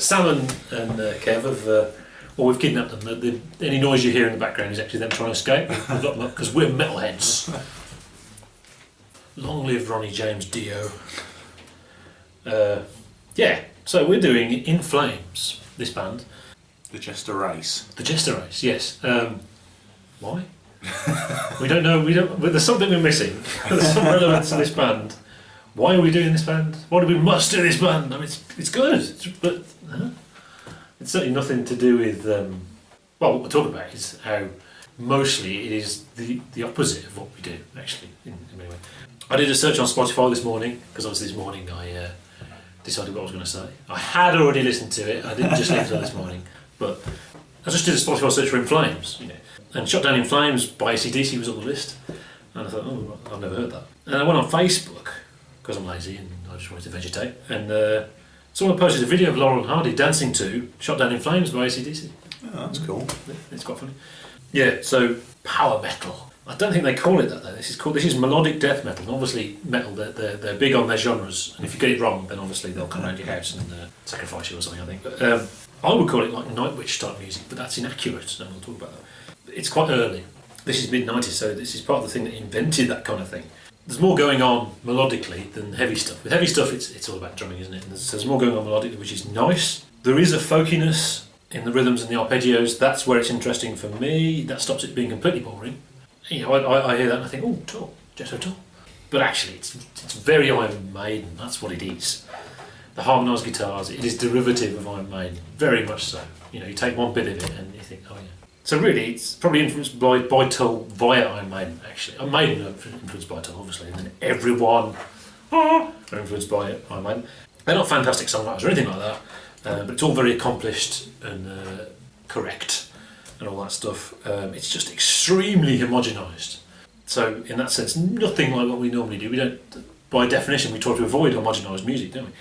Sam and Kev have, well, we've kidnapped them. Any noise you hear in the background is actually them trying to escape. We've got them up because we're metalheads. Long live Ronnie James Dio. So we're doing In Flames, this band. The Jester race. The Jester race, yes. Why? We don't know. There's something we're missing. There's some relevance to this band. Why are we doing this band? Why do we must do this band? I mean, it's good, but it's certainly nothing to do with. What we're talking about is how mostly it is the opposite of what we do, actually. In many ways. I did a search on Spotify this morning because obviously this morning I decided what I was going to say. I had already listened to it. I didn't just listen to it this morning, but I just did a Spotify search for In Flames, and Shot Down in Flames by AC/DC was on the list, and I thought, oh, I've never heard that. And I went on Facebook. Because I'm lazy and I just wanted to vegetate. And someone posted a video of Laurel and Hardy dancing to Shot Down in Flames by AC/DC. Oh, that's cool. It's quite funny. Yeah, so power metal. I don't think they call it that though. This is melodic death metal. And obviously metal, they're big on their genres. And if you get it wrong, then obviously they'll come around your house and sacrifice you or something, I think. But I would call it like Nightwish type music, but that's inaccurate, and we'll talk about that. It's quite early. This is mid-90s, so this is part of the thing that invented that kind of thing. There's more going on melodically than heavy stuff. With heavy stuff, it's all about drumming, isn't it? And there's more going on melodically, which is nice. There is a folkiness in the rhythms and the arpeggios. That's where it's interesting for me. That stops it being completely boring. I hear that and I think, oh, tall, just so tall. But actually, it's very Iron Maiden. That's what it is. The harmonised guitars, it is derivative of Iron Maiden, very much so. You take one bit of it and you think, oh yeah. So really, it's probably influenced by Tull via Iron Maiden, actually. Iron Maiden are influenced by Tull, obviously, and then everyone are influenced by Iron Maiden. They're not fantastic songwriters or anything like that, but it's all very accomplished and correct and all that stuff. It's just extremely homogenised. So in that sense, nothing like what we normally do. We don't, by definition, we try to avoid homogenised music, don't we?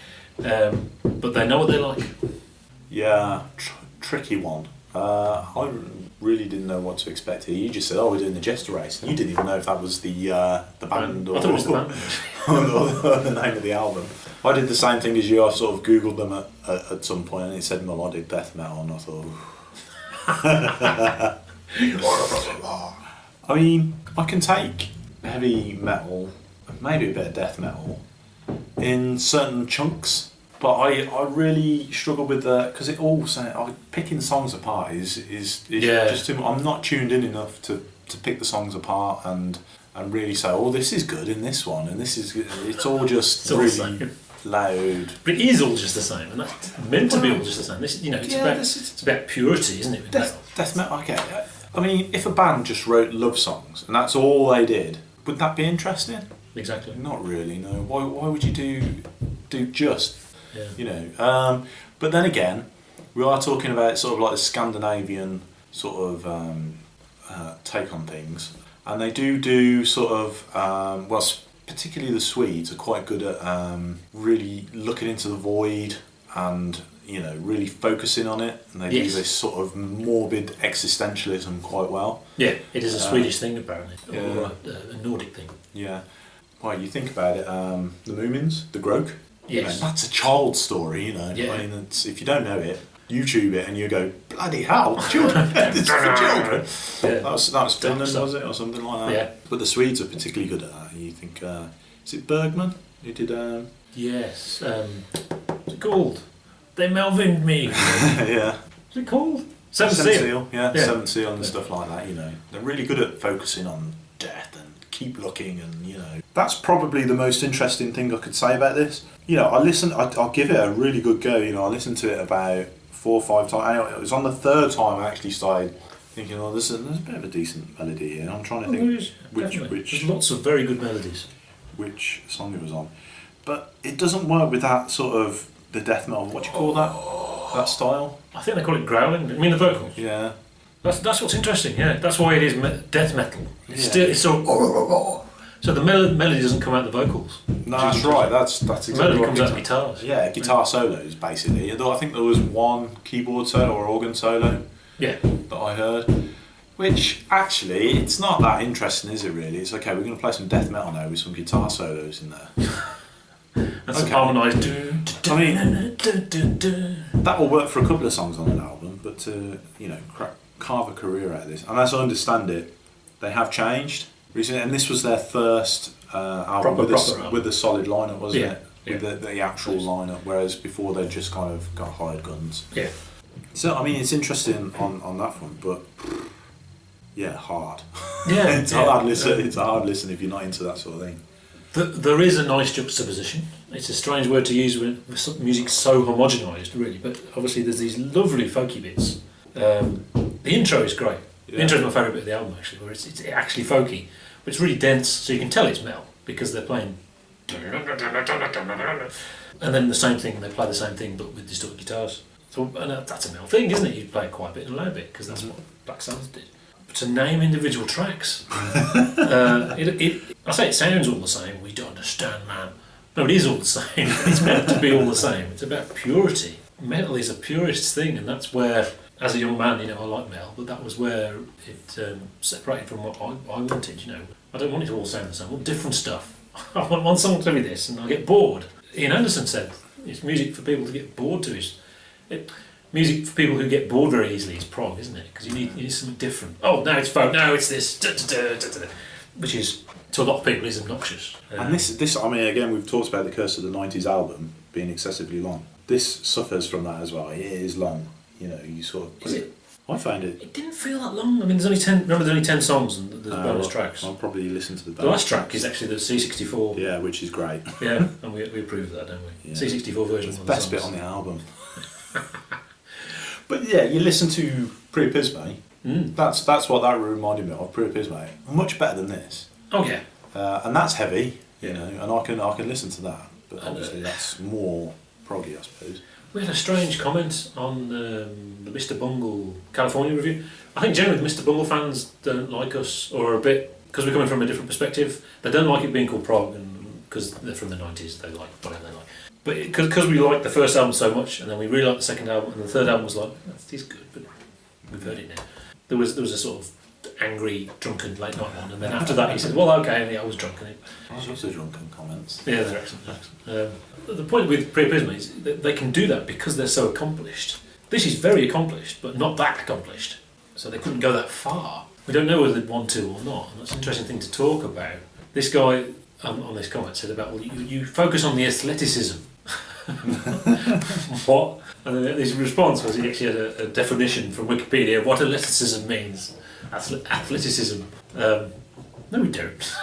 But they know what they like. Yeah, tricky one. I really didn't know what to expect here. You just said, "Oh, we're doing the Jester race." You didn't even know if that was the band or I thought it was the band. or the name of the album. I did the same thing as you. I sort of googled them at some point, and it said melodic death metal, and I thought, I mean, I can take heavy metal, maybe a bit of death metal, in certain chunks. But I really struggle with that because it all picking songs apart is just too much. I'm not tuned in enough to pick the songs apart and really say, oh, this is good in this one and this is good. It's all just really loud. But it is all just the same, and that's meant to be all just the same. This, it's about purity, isn't it? Death metal. Okay. I mean, if a band just wrote love songs and that's all they did, would that be interesting? Exactly. Not really. No. Why would you do just? Yeah. But then again, we are talking about sort of like the Scandinavian sort of take on things, and they do sort of particularly the Swedes are quite good at really looking into the void and really focusing on it, and they do this sort of morbid existentialism quite well. Yeah, it is a Swedish thing apparently, Yeah. or a Nordic thing. Yeah. Well, you think about it, the Moomins, the Grok. Yes. That's a child story, Yeah. I mean, if you don't know it, YouTube it and you go, bloody hell, children, this is for children. Yeah. That was Finland, was it, or something like that? Yeah. But the Swedes are particularly good at that. You think, is it Bergman who did? Yes. What's it called? They Melvined me. Yeah. What's it called? Seventh Seal. Yeah, Seventh Seal and stuff like that. They're really good at focusing on death and keep looking, and that's probably the most interesting thing I could say about this. I'll give it a really good go. I listened to it about 4 or 5 times. It was on the 3rd time I actually started thinking, there's a bit of a decent melody here. I'm trying to think which There's lots of very good melodies. Which song it was on, but it doesn't work with that sort of the death metal. What do you call that style? I think they call it growling. I mean the vocals. Yeah. That's what's interesting. Yeah, that's why it is death metal. It's Yeah. still it's so the melody doesn't come out the vocals. No, that's right. That's exactly The melody what comes out of guitars. Yeah, guitar solos basically. Although I think there was one keyboard solo or organ solo. Yeah. That I heard. Which actually, it's not that interesting, is it? Really? It's okay. We're going to play some death metal now with some guitar solos in there. And some harmonised. I mean, that will work for a couple of songs on an album, but to carve a career out of this, and as I understand it, they have changed recently, and this was their first album with a solid lineup, wasn't it? Yeah. With the actual lineup, whereas before they just kind of got hired guns. Yeah. So I mean, it's interesting on that front, but yeah, hard. Yeah, it's hard listen. It's a hard listen if you're not into that sort of thing. There is a nice juxtaposition. It's a strange word to use when music's so homogenised, really. But obviously, there's these lovely folky bits. The intro is great. Yeah. The intro is my favourite bit of the album, actually, where it's actually folky, but it's really dense, so you can tell it's metal because they're playing. And then the same thing, they play the same thing, but with distorted guitars. So that's a metal thing, isn't it? You play it quite a bit and a low bit because that's what Black Sabbath did. But to name individual tracks, I say it sounds all the same. We don't understand, man. No, it is all the same. It's meant to be all the same. It's about purity. Metal is a purist thing, and that's where, as a young man, I like metal, but that was where it separated from what I wanted. I don't want it to all sound the same. I want different stuff. I want one song to be this, and I get bored. Ian Anderson said, "It's music for people to get bored to." Music for people who get bored very easily is prog, isn't it? Because you need something different. Oh, now it's folk, now it's this, which is, to a lot of people, is obnoxious. And this, I mean, again, we've talked about the Curse of the 90s album being excessively long. This suffers from that as well. It is long. You sort of... Is it? I found it... It didn't feel that long. I mean, there's only 10... Remember, there's only 10 songs and there's bonus tracks. I'll probably listen to the bonus. The last track is actually the C64. Yeah, which is great. Yeah, and we approve of that, don't we? Yeah. C64 version. It's the best bit on the album. But yeah, you listen to Priapisme. That's what that reminded me of. Priapisme, much better than this. Oh yeah. And that's heavy, and I can listen to that. But obviously, that's more proggy, I suppose. We had a strange comment on the Mr. Bungle California review. I think generally the Mr. Bungle fans don't like us, or are a bit, because we're coming from a different perspective. They don't like it being called prog, and because they're from the 90s, they like whatever they like. But because we liked the first album so much, and then we really liked the second album, and the third album was like, that's good, but we've heard it now. There was a sort of angry, drunken late night one, and then after that he said, well, okay, I was drunk. And I was also drunken comments. Yeah, they're excellent. The point with Priapisme is that they can do that because they're so accomplished. This is very accomplished, but not that accomplished. So they couldn't go that far. We don't know whether they'd want to or not, and that's an interesting thing to talk about. This guy on this comment said about, well, you focus on the athleticism. What? And then his response was he actually had a definition from Wikipedia of what athleticism means. Athleticism. No, we don't.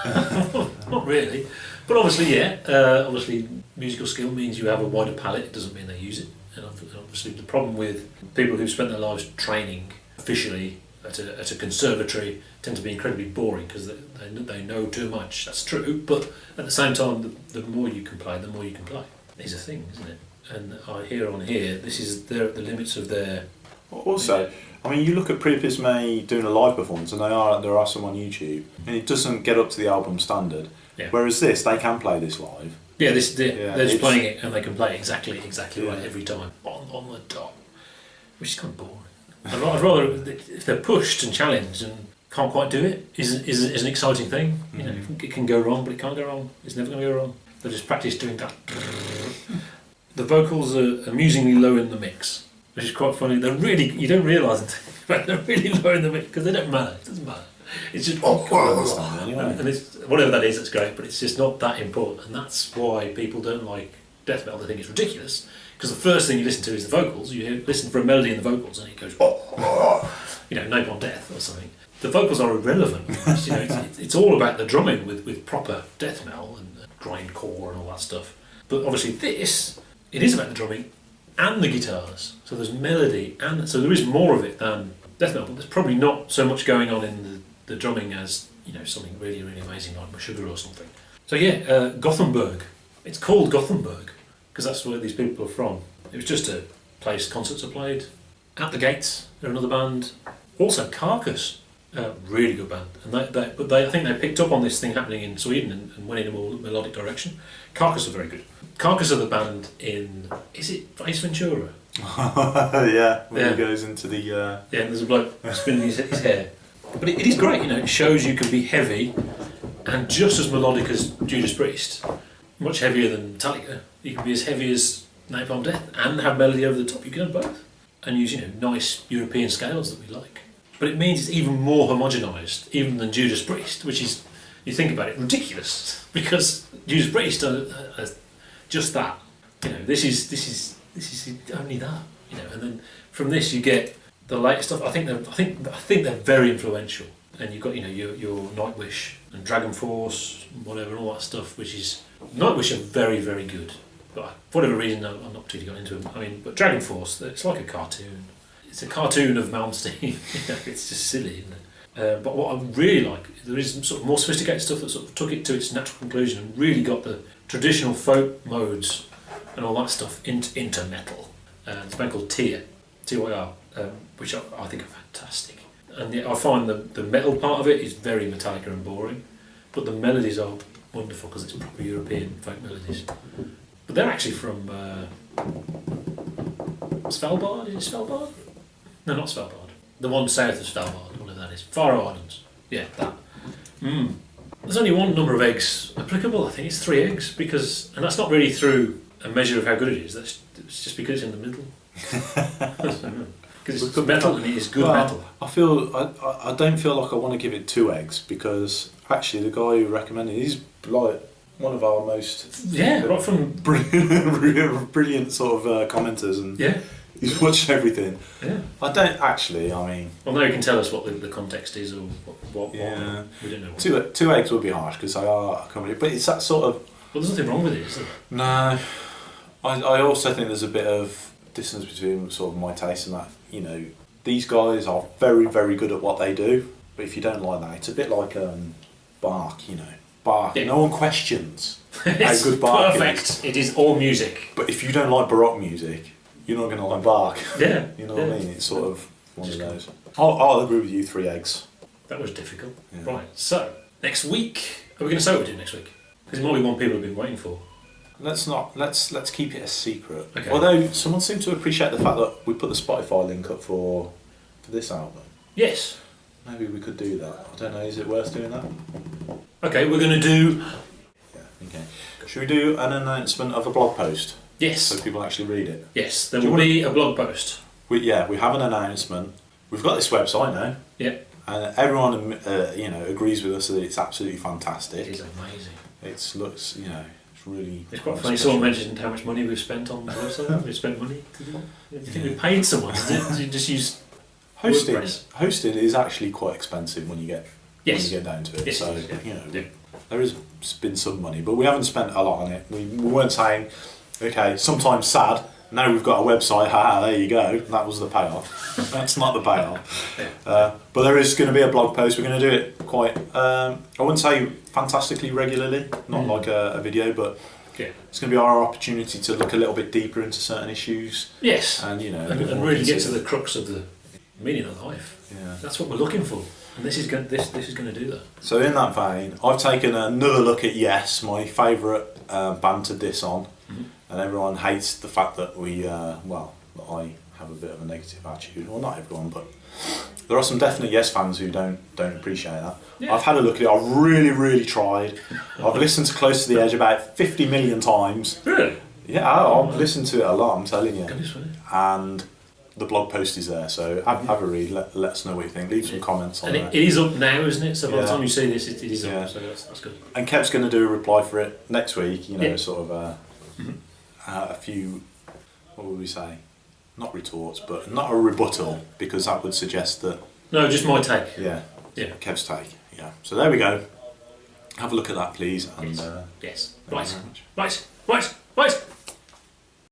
Not really. But obviously, obviously, musical skill means you have a wider palette. It doesn't mean they use it. And obviously, the problem with people who've spent their lives training officially at a conservatory tend to be incredibly boring because they know too much. That's true. But at the same time, the more you can play, the more you can play. Is a thing, isn't it? And I hear on here, this is they're at the limits of their Also, I mean, you look at Priapisme doing a live performance, and there are some on YouTube, and it doesn't get up to the album standard. Yeah. Whereas this, they can play this live. Yeah, they're just playing it, and they can play it exactly right every time on the dot, which is kind of boring. I'd rather if they're pushed and challenged and can't quite do it is an exciting thing. You know, it can go wrong, but it can't go wrong. It's never going to go wrong. They just practice doing that. The vocals are amusingly low in the mix, which is quite funny. They're really, you don't realise it, but they're really low in the mix because they don't matter. It doesn't matter. It's just and it's whatever that is. That's great, but it's just not that important, and that's why people don't like death metal. They think it's ridiculous because the first thing you listen to is the vocals. You listen for a melody in the vocals, and it goes, you know, Napalm Death or something. The vocals are irrelevant. You know, it's all about the drumming with proper death metal and grindcore and all that stuff. But obviously, it is about the drumming and the guitars. So there's melody, and so there is more of it than death metal. But there's probably not so much going on in the drumming as, you know, something really, really amazing like Meshuggah or something. So yeah, Gothenburg. It's called Gothenburg because that's where these people are from. It was just a place concerts are played. At the Gates, they're another band. Also Carcass, really good band. And I think they picked up on this thing happening in Sweden and went in a more melodic direction. Carcass are very good. Carcass are the band in, is it Ace Ventura? Yeah, when he goes into the... Yeah, and there's a bloke spinning his hair. But it is great, you know, it shows you can be heavy and just as melodic as Judas Priest, much heavier than Metallica. You can be as heavy as Napalm Death and have melody over the top. You can have both and use, you know, nice European scales that we like. But it means it's even more homogenised, even than Judas Priest, which is, you think about it, ridiculous because Judas Priest are just that. You know, this is only that. You know, and then from this you get the later stuff. I think they're very influential, and you've got, you know, your Nightwish and Dragon Force, whatever, and all that stuff. Which is Nightwish are very, very good, but for whatever reason I'm not particularly got into them. I mean, but Dragon Force, it's like a cartoon. It's a cartoon of Malmsteen. You know, it's just silly, isn't it? But what I really like, there is some sort of more sophisticated stuff that sort of took it to its natural conclusion and really got the traditional folk modes and all that stuff into metal. It's a band called Tyr, Tyr, which I think are fantastic. And I find the metal part of it is very Metallica and boring, but the melodies are wonderful because it's proper European folk melodies. But they're actually from Svalbard. Is it Svalbard? No, not Svalbard. The one south of Svalbard, whatever that is. Faroe Islands. Yeah, that. There's only one number of eggs applicable. I think it's 3 eggs and that's not really through a measure of how good it is. It's just because it's in the middle. Because it's metal and it is good metal. I don't feel like I want to give it 2 eggs because actually the guy who recommended it, he's like one of our most right from brilliant sort of commenters, and he's watched everything. Yeah, I don't actually. I mean, well, now you can tell us what the context is or what. Yeah, we don't know. Two eggs would be harsh because they are a comedy, but it's that sort of. Well, there's nothing wrong with it, is there? No, I also think there's a bit of distance between sort of my taste and that. You know, these guys are very, very good at what they do, but if you don't like that, it's a bit like Bach. You know, Bach. Yeah. No one questions how good Bach is. It is all music. But if you don't like Baroque music, you're not going to like Bach. Yeah. You know what I mean? It's sort of one of those. I'll agree with you. 3 eggs. That was difficult. Yeah. Right. So next week, are we going to say what we're doing next week? Because it might be one people have been waiting for. Let's keep it a secret. Okay. Although someone seemed to appreciate the fact that we put the Spotify link up for this album. Yes. Maybe we could do that. I don't know. Is it worth doing that? Okay, we're going to do. Yeah. Okay. Should we do an announcement of a blog post? Yes. So people actually read it. Yes, there will be a blog post. We have an announcement. We've got this website now. Yeah. And everyone, agrees with us that it's absolutely fantastic. It is amazing. It looks, it's really. It's quite funny. Someone mentioned how much money we've spent on the website. We've spent money to do it. Do you think we paid someone? Did you just use hosting is actually quite expensive when you get down to it. Yes, so there has been some money, but we haven't spent a lot on it. We weren't saying, okay, sometimes sad. Now we've got a website, there you go. That was the payoff. That's not the payoff. But there is going to be a blog post. We're going to do it quite, I wouldn't say fantastically regularly, not like a video, but Yeah. It's going to be our opportunity to look a little bit deeper into certain issues. Yes. And and really get to the crux of the meaning of life. Yeah. That's what we're looking for, and this is going to do that. So in that vein, I've taken another look at Yes, my favourite banter diss on, and everyone hates the fact that that I have a bit of a negative attitude. Well, not everyone, but there are some definite Yes fans who don't appreciate that. Yeah. I've had a look at it. I've really, really tried. I've listened to Close to the Edge about 50 million times. Really? Yeah, I've listened to it a lot. I'm telling you. Goodness, and the blog post is there, so have a read. Let us know what you think. Leave some comments on it. And it is up now, isn't it? So by the time you see this, it is up. So that's good. And Kev's going to do a reply for it next week. Sort of a few. What would we say? Not retorts, but not a rebuttal, because that would suggest that. No, just my take. Yeah. Yeah. Kev's take. Yeah. So there we go. Have a look at that, please. And yes. Right.